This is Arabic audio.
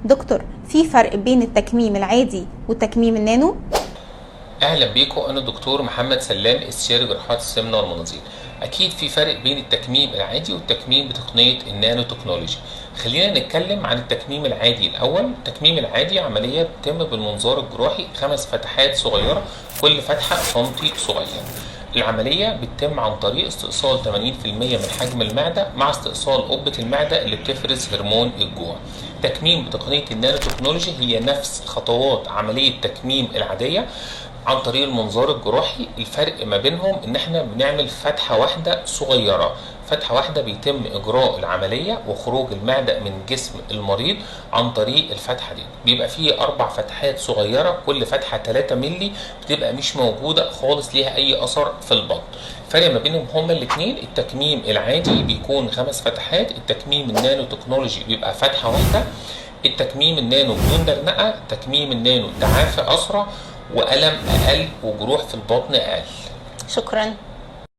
دكتور، في فرق بين التكميم العادي والتكميم النانو؟ اهلا بيكم. انا الدكتور محمد سلام، استشاري جراحات السمنه والمناظير. اكيد في فرق بين التكميم العادي والتكميم بتقنيه النانو تكنولوجي. خلينا نتكلم عن التكميم العادي الاول. التكميم العادي عمليه بتتم بالمنظار الجراحي، 5 فتحات صغيره، كل فتحه سنتي صغير. العمليه بتتم عن طريق استئصال 80% من حجم المعده مع استئصال قبه المعده اللي بتفرز هرمون الجوع. تكميم بتقنيه النانو تكنولوجي هي نفس خطوات عمليه التكميم العاديه عن طريق المنظار الجراحي. الفرق ما بينهم ان احنا بنعمل فتحة واحدة صغيرة، فتحة واحدة بيتم اجراء العملية وخروج المعدة من جسم المريض عن طريق الفتحة دي. بيبقى فيه 4 فتحات صغيرة، كل فتحة 3 ملي، بتبقى مش موجودة خالص ليها اي اثر في البطن. الفرق ما بينهم هما الاتنين، التكميم العادي بيكون 5 فتحات، التكميم النانو تكنولوجي بيبقى فتحة واحدة. التكميم النانو بدون درنقة، تكميم النانو تعافي اسرع وألم أقل وجروح في البطن أقل. شكرا.